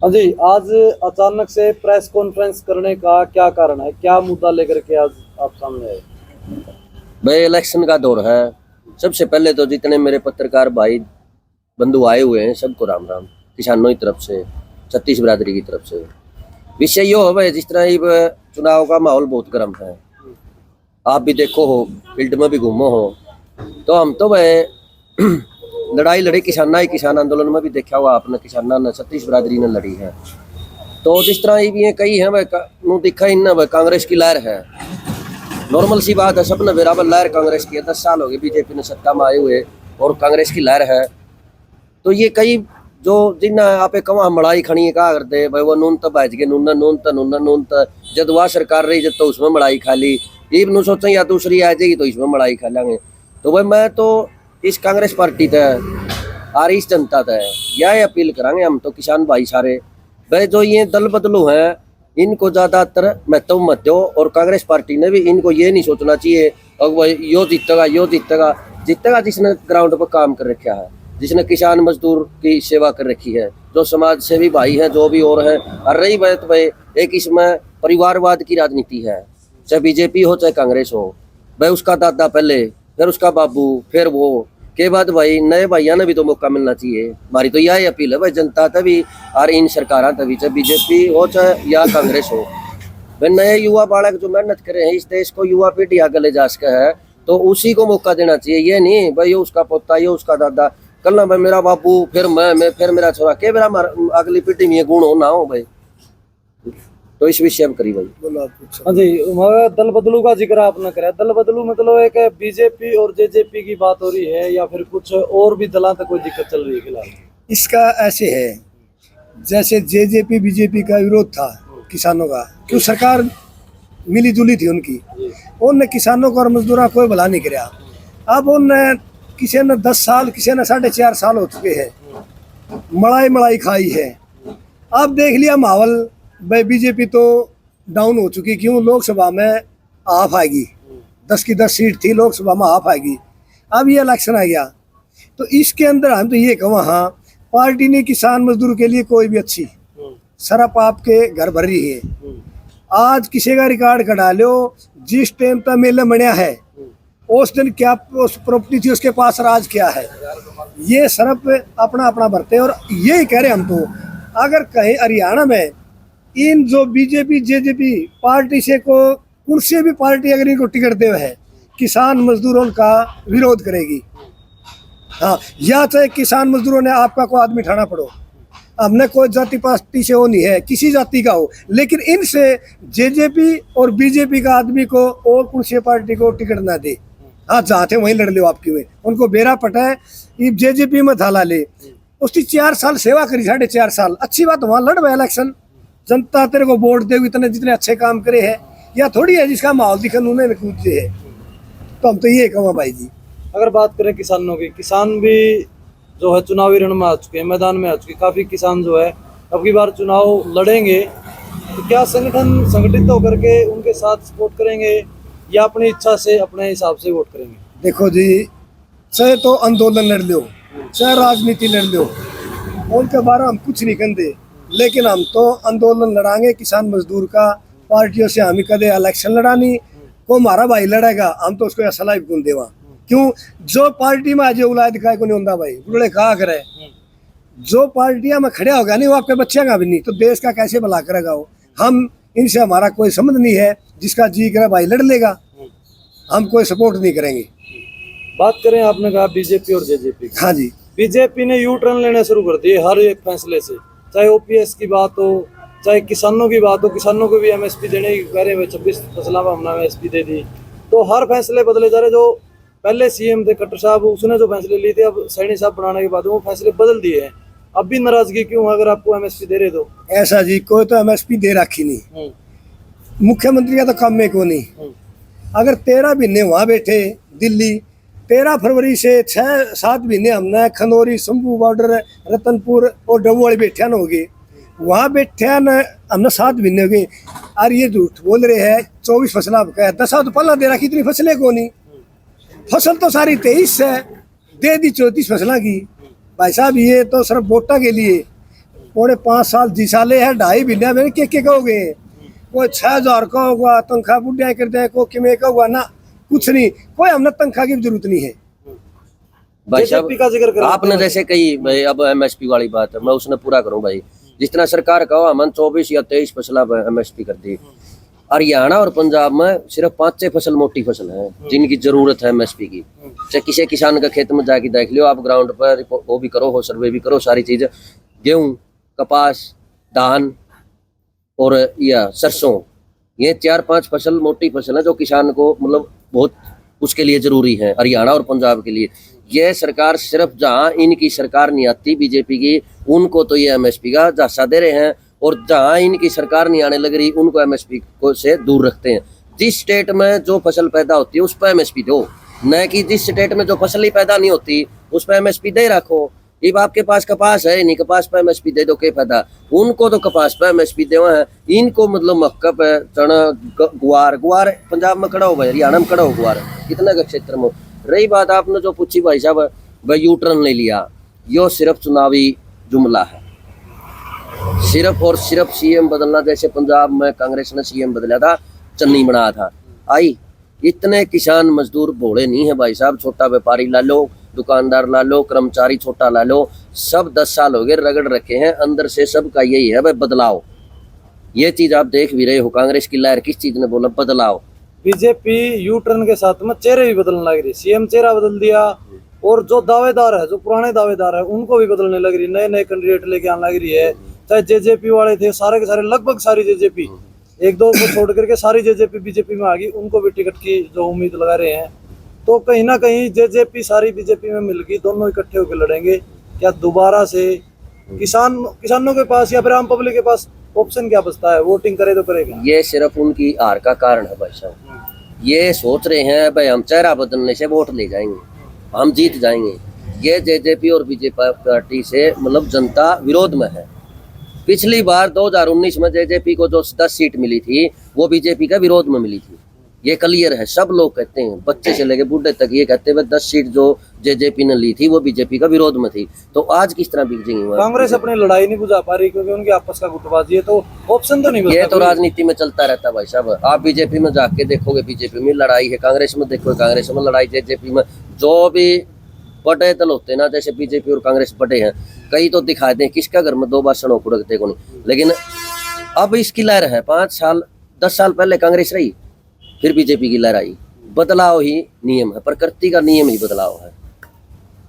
हाँ जी, आज अचानक से प्रेस कॉन्फ्रेंस करने का क्या कारण है? क्या मुद्दा लेकर के आज आप सामने आए? भाई इलेक्शन का दौर है। सबसे पहले तो जितने मेरे पत्रकार भाई बंधु आए हुए हैं सबको राम राम। किसानों की तरफ से, छत्तीस बिरादरी की तरफ से। विषय यो है भाई, जिस तरह ये चुनाव का माहौल बहुत गर्म है, आप भी देखो हो, फील्ड में भी घूमो हो, तो हम तो भाई लड़ाई लड़ी किसाना ही, किसान आंदोलन में भी देखा हुआ आपने, किसाना ने छत्तीस बिरादरी ने लड़ी है। तो जिस तरह ये भी कई है भाई, दिखा ही ना भाई, कांग्रेस की लहर है। नॉर्मल सी बात है, सबने बराबर लहर कांग्रेस की है। 10 साल हो गए बीजेपी ने सत्ता में आए हुए और कांग्रेस की लहर है। तो ये कई जो जिन आप कवा मड़ाई खड़ी कहा करते भाई, वो नून तब भाज के नून जब वह सरकार रही जब तो उसमें मड़ाई खा ली, ये नू सोचा या दूसरी आ जाएगी तो इसमें मड़ाई खा लेंगे। तो भाई मैं तो इस कांग्रेस पार्टी तय और इस जनता तय यह अपील करांगे हम तो किसान भाई सारे भाई, जो ये दल बदलू हैं इनको ज्यादातर महत्व मत दो। और कांग्रेस पार्टी ने भी इनको ये नहीं सोचना चाहिए और भाई यो जीतेगा जीतेगा जिसने ग्राउंड पर काम कर रखा है, जिसने किसान मजदूर की सेवा कर रखी है, जो समाज सेवी भाई हैं, जो भी और हैं। और रही बात भाई एक इसमें परिवारवाद की राजनीति है, चाहे बीजेपी हो चाहे कांग्रेस हो, भाई उसका दादा पहले, फिर उसका बाबू, फिर वो के बाद भाई नए भाइयों ने भी तो मौका मिलना चाहिए। हमारी तो यही अपील है भाई, जनता तभी और इन सरकारों तभी, चाहे बीजेपी हो चाहे या कांग्रेस हो, भाई नए युवा बालक जो मेहनत कर रहे हैं, इस देश को युवा पीढ़ी आगे ले जा सके है तो उसी को मौका देना चाहिए। ये नहीं भाई ये उसका पोता, ये उसका दादा, कल ना भाई मेरा बापू, फिर मैं फिर मेरा छोरा, के मेरा अगली पीढ़ी में ये गुण हो ना हो भाई। तो इस विषय में करी भाई। हाँ जी, दल बदलू का जिक्र आपने करा। दल बदलू मतलब एक बीजेपी और जेजेपी की बात हो रही है या फिर कुछ और भी दलों तक कोई दिक्कत चल रही है फिलहाल? इसका ऐसे है, जैसे जेजेपी बीजेपी का विरोध था किसानों का, क्यों सरकार मिली जुली थी उनकी, उनने किसानों को और मजदूरों को भला नहीं कराया। अब उनने किसी ने 10 साल, किसी ने 4.5 साल हो चुके हैं, मड़ाई खाई है। अब देख लिया माहौल भाई, बीजेपी तो डाउन हो चुकी, क्यों लोकसभा में हाफ आएगी, 10 की 10 सीट थी, लोकसभा में हाफ आएगी। अब ये इलेक्शन आ गया तो इसके अंदर हम तो ये कहूँ, हाँ पार्टी ने किसान मजदूर के लिए कोई भी अच्छी सरप आपके घर भर रही है। आज किसी का रिकॉर्ड कटा लो, जिस टाइम तक मेले मनिया है उस दिन क्या उस प्रॉपर्टी थी उसके पास राज क्या है, ये सरप अपना अपना भरते हैं। और यही कह रहे हम तो, अगर कहीं हरियाणा में इन जो बीजेपी जेजेपी पार्टी से को उनसे भी पार्टी अगर इनको टिकट दे है, किसान मजदूरों का विरोध करेगी। हाँ, या चाहे किसान मजदूरों ने आपका कोई आदमी ठाना पड़ो, हमने कोई जाति पार्टी से वो नहीं है, किसी जाति का हो, लेकिन इनसे जेजेपी और बीजेपी का आदमी को और कुछ पार्टी को टिकट ना दे। हाँ, जाते वहीं लड़ लो आपकी में, उनको बेरा पटा है ये जेजेपी में थाला ले, उसकी 4 साल सेवा करी, 4.5 साल, अच्छी बात, वहाँ लड़ रहा इलेक्शन, जनता तेरे को वोट दे, इतने जितने अच्छे काम करे है, या थोड़ी है जिसका माहौल दिखा उन्होंने कूदते है। तो हम तो ये कहूँ भाई जी, अगर बात करें किसानों की, किसान भी जो है चुनावी रण में आ चुके हैं, मैदान में आ चुके हैं। काफी किसान जो है अब की बार चुनाव लड़ेंगे, तो क्या संगठन संगठित होकर के उनके साथ सपोर्ट करेंगे या अपनी इच्छा से अपने हिसाब से वोट करेंगे? देखो जी, चाहे तो आंदोलन लड़ लो, चाहे राजनीति लड़ लो, उनके बारे में हम कुछ नहीं कहते, लेकिन हम तो आंदोलन लड़ाएंगे किसान मजदूर का। पार्टियों से हमें कदे इलेक्शन लड़ानी, को हमारा भाई लड़ेगा हम तो उसको असला भी गुण देवा। क्यों, जो पार्टी में आज उलाद का को नहीं होता भाई, बुढ़े कहा करे, जो पार्टियां में खड़े होगा नहीं वो आपके बच्चे का भी नहीं, तो देश का कैसे भला करेगा वो। हम इनसे हमारा कोई संबंध नहीं है, जिसका जी करे भाई लड़ लेगा, हम कोई सपोर्ट नहीं करेंगे। बात करें, आपने कहा बीजेपी और जेजेपी। हाँ जी, बीजेपी ने यू टर्न लेने शुरू कर दिए हर एक फैसले से, चाहे ओपीएस की बात हो, चाहे किसानों की बात हो, किसानों को भी एमएसपी देने की कह रहे हैं, 26 फसलों में हमने एमएसपी दे दी। तो हर फैसले बदले जा रहे। जो पहले सीएम थे खट्टर साहब, उसने जो फैसले लिए थे, अब सैनी साहब बनाने के बाद वो फैसले बदल दिए हैं। अब भी नाराजगी क्यों, अगर आपको एमएसपी दे रहे तो? ऐसा जी, कोई तो एमएसपी दे रखी नहीं, मुख्यमंत्री का तो काम में को नहीं। अगर 13 महीने वहाँ बैठे दिल्ली, 13 फरवरी से 6-7 महीने हमने खनौरी, शंभू बॉर्डर, रतनपुर और डबू वाले बैठे न हो गए, वहाँ बैठे न हमने 7 महीने हो गए। और ये झूठ बोल रहे हैं 24 फसलें आपका 10 तो पहला दे रखी, इतनी फसलें को नहीं, फसल तो सारी 23 है, दे दी 34 फसलों की। भाई साहब ये तो सिर्फ वोटा के लिए, पौने 5 साल 10 साल है 2.5 महीने में के कहोगे कोई 6,000 का होगा तनख्वाह बुढ़िया करते हैं कोई किमें का होगा ना कुछ नहीं कोई हमने तनख्वाह की जरूरत नहीं है। भाई साहब जेजेपी का जिक्र करा आपने जैसे कही भाई अब एमएसपी वाली बात है मैं उसने पूरा करूं भाई जितना सरकार कहो हमने 24 या 23 फसला एमएसपी कर दी। हरियाणा और पंजाब में सिर्फ 5-6 फसल मोटी फसल है जिनकी जरूरत है एमएसपी की। चाहे किसी किसान का खेत में जाके देख लियो आप ग्राउंड पर वो भी करो हो सर्वे भी करो सारी चीज गेहूं कपास धान और या सरसों ये 4-5 फसल मोटी फसल है जो किसान को मतलब बहुत उसके लिए जरूरी है हरियाणा और पंजाब के लिए। ये सरकार सिर्फ जहां इनकी सरकार नहीं आती बीजेपी की उनको तो ये एमएसपी का झांसा दे रहे हैं और जहां इनकी सरकार नहीं आने लग रही उनको एमएसपी को से दूर रखते हैं। जिस स्टेट में जो फसल पैदा होती है उस पर एमएसपी दो न कि जिस स्टेट में जो फसल ही पैदा नहीं होती उस पर एमएसपी दे रखो। अब आपके पास कपास है नहीं कपास पर एमएसपी दे दो क्या फायदा। उनको तो कपास पर एमएसपी देवा है इनको मतलब मक्का पे चना गुआर गुआर पंजाब में खड़ा हो भाई हरियाणा में खड़ा हो गुआर कितना का क्षेत्र में। रही बात आपने जो पूछी भाई साहब भाई यू टर्न ले लिया यो सिर्फ चुनावी जुमला है सिर्फ और सिर्फ सीएम बदलना। जैसे पंजाब में कांग्रेस ने सीएम बदला था चन्नी बनाया था आई इतने किसान मजदूर भोले नहीं है भाई साहब। छोटा व्यापारी ला लो दुकानदार ला लो कर्मचारी छोटा ला लो सब 10 साल हो गए रगड़ रखे हैं अंदर से सबका यही है भाई बदलाव। ये चीज आप देख भी रहे हो कांग्रेस की लहर किस चीज ने बोला बदलाव। बीजेपी यू टर्न के साथ में चेहरे भी बदलने लग रही सीएम चेहरा बदल दिया और जो दावेदार है जो पुराने दावेदार है उनको भी बदलने लग रही नए नए कैंडिडेट लेके आने लग रही है। चाहे जेजेपी वाले थे सारे के सारे लगभग सारी जेजेपी 1-2 को छोड़ करके सारी जेजेपी बीजेपी में आ गई उनको भी टिकट की जो उम्मीद लगा रहे हैं। तो कहीं ना कहीं जेजेपी सारी बीजेपी में मिल गई दोनों इकट्ठे होकर लड़ेंगे। क्या दोबारा से किसानों के पास या फिर आम पब्लिक के पास ऑप्शन क्या बचता है वोटिंग करे तो करेगा। ये सिर्फ उनकी हार का कारण है भाई साहब। ये सोच रहे हैं भाई हम चेहरा बदलने से वोट ले जाएंगे हम जीत जाएंगे। ये जेजेपी और बीजेपी पार्टी से मतलब जनता विरोध में है। पिछली बार 2019 में जेजेपी को जो 10 सीट मिली थी वो बीजेपी का विरोध में मिली थी। ये क्लियर है सब लोग कहते हैं बच्चे से लेके बूढ़े तक ये कहते हैं 10 सीट जो जेजेपी ने ली थी वो बीजेपी का विरोध में थी। तो आज किस तरह बिगड़ेंगे कांग्रेस अपनी लड़ाई नहीं बुझा पा रही क्योंकि उनकी आपस का गुटबाजी है तो ऑप्शन तो नहीं बचता। ये तो राजनीति में चलता रहता है भाई साहब। आप बीजेपी में जाके देखोगे बीजेपी में लड़ाई है कांग्रेस में देखोगे कांग्रेस में लड़ाई जेजेपी में। जो भी बड़े दल होते हैं ना जैसे बीजेपी और कांग्रेस बड़े हैं कई तो दिखा दें किसका घर में 2 भाषण हो कुड़कते को नहीं। लेकिन अब इसकी लहर है 5 साल 10 साल पहले कांग्रेस रही फिर बीजेपी की लहर आई। बदलाव ही नियम है प्रकृति का नियम ही बदलाव है।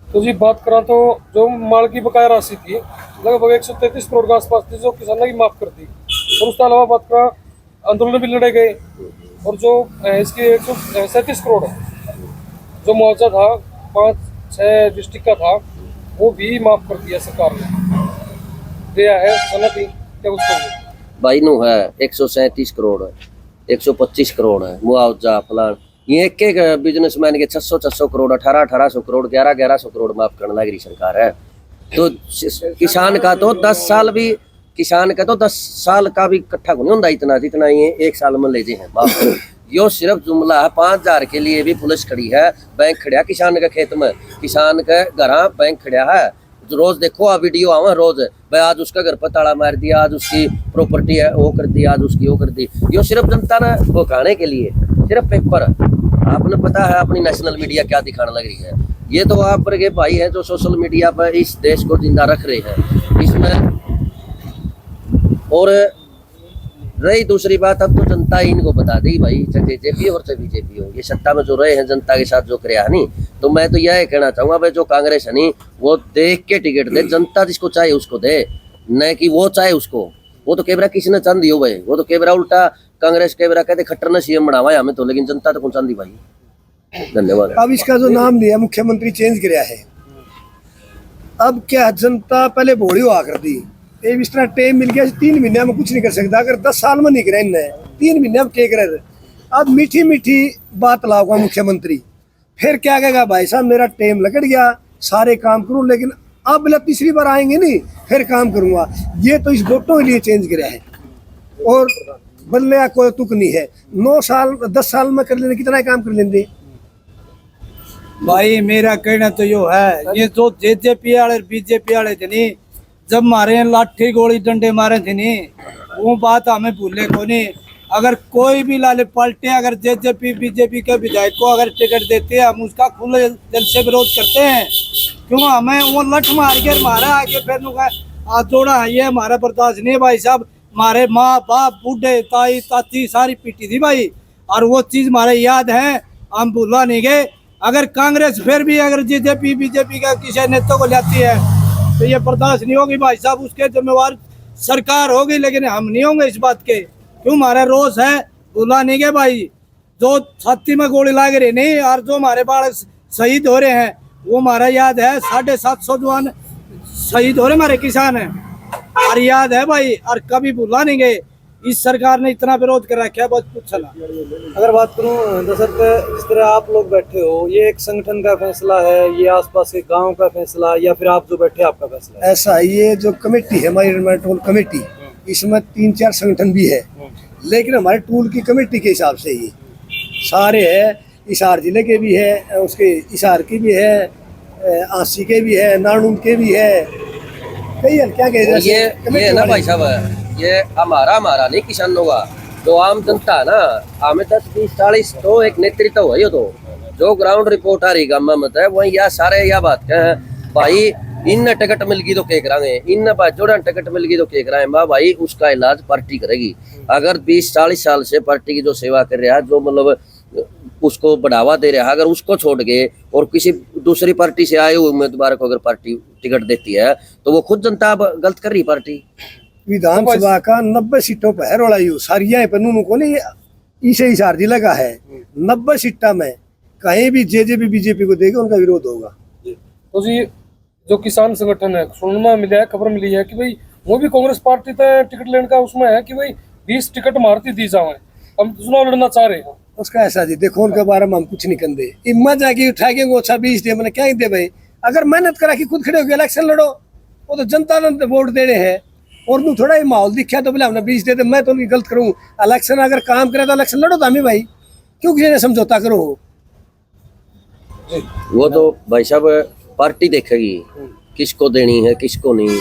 तो जी बात करा तो जो माल की बकाया राशि थी लगभग 133 करोड़ के आसपास थी जो किसानों की माफ कर दी। और उसके अलावा बात करा आंदोलन भी लड़े गए और जो इसकी 137 करोड़ जो मुआवजा था 5-6 डिस्ट्रिक्ट का था वो भी माफ कर दिया सरकार ने दिया है। सनती क्या कुछ कर भाई नु है 137 करोड़ 125 करोड़ है मुआवजा फलान। ये एक बिजनेसमैन के 600 करोड़ 1800 करोड़ 1100 करोड़ माफ करने लग रही सरकार है। तो किसान का तो 10 साल भी किसान का तो 10 साल का भी इकट्ठा नहीं होता इतना जितना ये 1 साल में ले हैं माफ। यो सिर्फ जुमला है 5000 के लिए भी पुलिस खड़ी है बैंक खड़ा किसान के खेत में किसान के घर बैंक खड़ा है। रोज देखो आप वीडियो आवा रोज भाई आज उसका घर पर ताला मार दिया आज उसकी प्रॉपर्टी है वो कर दी आज उसकी वो कर दी। यो सिर्फ जनता ने भुकाने के लिए सिर्फ पेपर आपने पता है अपनी नेशनल मीडिया क्या दिखाने लग रही है। ये तो आप पर के भाई हैं जो सोशल मीडिया पर इस देश को जिंदा रख रहे हैं इसमें। और रही दूसरी बात अब तो जनता ही इनको बता देगी भाई चाहे जेजेपी और चाहे बीजेपी हो ये सत्ता में जो रहे हैं जनता के साथ जो कराया नहीं। तो मैं तो यह कहना चाहूंगा भाई जो कांग्रेस है नहीं वो देख के टिकट दे जनता जिसको चाहे उसको दे न कि वो चाहे उसको। वो तो केबरा किसी ने चांदी हो भाई वो तो केबरा उल्टा कांग्रेस केबरा कहते खट्टर ने सीएम बनावा है हमें तो लेकिन जनता तो कौन चांदी भाई। धन्यवाद। अब इसका जो नाम लिया मुख्यमंत्री चेंज कराया है अब क्या जनता पहले भोड़ी हुआ कर दी एक इस तरह टाइम मिल गया 3 महीने में कुछ नहीं कर सकता अगर 10 साल में नहीं करे इनने 3 महीने में क्या करे। अब मीठी मीठी बात लाऊंगा मुख्यमंत्री फिर क्या कहेगा भाई साहब मेरा टाइम लग गया सारे काम करूं लेकिन अब बोला तीसरी बार आएंगे नहीं फिर काम करूंगा। ये तो इस वोटों के लिए चेंज कराया है और बदलने का कोई तुक नहीं है। 9 साल 10 साल में कर लेंगे कितना काम कर लेंगे। भाई मेरा कहना तो यो है ये जो जेजेपी वाले बीजेपी वाले थे नहीं जब मारे लाठी गोली डंडे मारे थे नहीं, वो बात हमें भूलने को नहीं। अगर कोई भी लाले पलटे, अगर जेजेपी बीजेपी के विधायक को अगर टिकट देते हैं, हम उसका खुले दिल से विरोध करते हैं। क्यों हमें वो लठ मार के मारा आगे फिर हाथ जोड़ा, ये हमारा बर्दाश्त नहीं है भाई साहब। हमारे माँ बाप बूढ़े ताई ताती सारी पीटी थी भाई, और वो चीज हमारे याद है, हम भूला नहीं गए। अगर कांग्रेस फिर भी अगर जेजेपी बीजेपी का किसी नेता को लाती है तो ये बर्दाश्त नहीं होगी भाई साहब। उसके जिम्मेवार सरकार होगी, लेकिन हम नहीं होंगे इस बात के। क्यों हमारा रोष है, भूला नहीं गए भाई। जो छाती में गोली लाग रही नहीं, और जो हमारे बाल शहीद हो रहे हैं वो हमारा याद है। 750 जवान शहीद हो रहे हमारे किसान हैं, और याद है भाई, और कभी भूला नहीं गए। इस सरकार ने इतना विरोध कर रखा है, बस कुछ ना। अगर बात करूं दरअसल जिस तरह आप लोग बैठे हो, ये एक संगठन का फैसला है, ये आसपास के गांव का फैसला, या फिर आप जो बैठे आपका फैसला है? ऐसा ये जो कमेटी है हमारी एनवायरमेंटल कमेटी, इसमें 3-4 संगठन भी है, लेकिन हमारे टूल की कमेटी के हिसाब से ये सारे है। हिसार जिले के भी है, उसके हिसार की भी है, आसी के भी है, नानून के भी है, कई क्या कहे। ये ना भाई साहब, ये हमारा नहीं किसानों का, जो आम जनता है ना, हमें 10-20-40 तो एक नेतृत्व है। ये तो जो ग्राउंड रिपोर्ट आ रही गामा मत है वही या सारे या बात क्या है भाई, इन टिकट मिल गई तो क्या कराएंगे, इन जोड़ा टिकट मिल गई तो क्या कराएंगे भाई, उसका इलाज पार्टी करेगी। अगर 20-40 साल से पार्टी की जो सेवा कर रहा है, जो मतलब उसको बढ़ावा दे रहा है, अगर उसको छोड़ के और किसी दूसरी पार्टी से आए हुए उम्मीदवार को अगर पार्टी टिकट देती है तो वो खुद जनता गलत कर रही। पार्टी विधानसभा का 90 सीटों पर है रोड़ा यू सारिया पन्नू को नहीं, इसे हिसार जिला का है। 90 सीटा में कहीं भी जेजेपी बीजेपी को देगा उनका विरोध होगा। तो जी जो किसान संगठन है, सुनना मिला है, खबर मिली है कि भाई वो भी कांग्रेस पार्टी तय टिकट लेने का उसमें है कि भाई 20 टिकट मारती दी जाए, हम चुनाव लड़ना चाह रहे हैं। उसका ऐसा जी देखो, उनके बारे में हम कुछ नहीं कर दे। इम्मा जाके उठा के वो 20 दे, मैंने क्या ही दे भाई। अगर मेहनत करा कि खुद खड़े होकर इलेक्शन लड़ो, वो तो जनता ने वोट देने हैं, और तू थोड़ा ही माहौल दिखा तो बोले हमने 20 दे दे, मैं तो उनकी गलत करूँ। इलेक्शन अगर काम करे तो इलेक्शन लड़ो तो भाई, क्यों किसी ने समझौता करो। वो तो भाई साहब पार्टी देखेगी किसको देनी है किसको नहीं।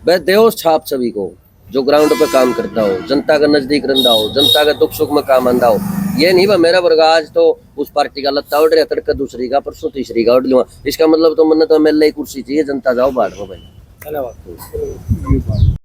वह देव छाप सभी को जो ग्राउंड पे काम करता हो, जनता का नजदीक रहता हो, जनता का दुख सुख में काम आंदा हो। ये नहीं वह मेरा वर्ग आज तो उस पार्टी का लत्ता उड़ रहा, तड़का दूसरी का, परसों तीसरी का उड़ लूंगा। इसका मतलब तो मैंने तो MLA कुर्सी चाहिए, जनता जाओ बाढ़ में भाई। धन्यवाद।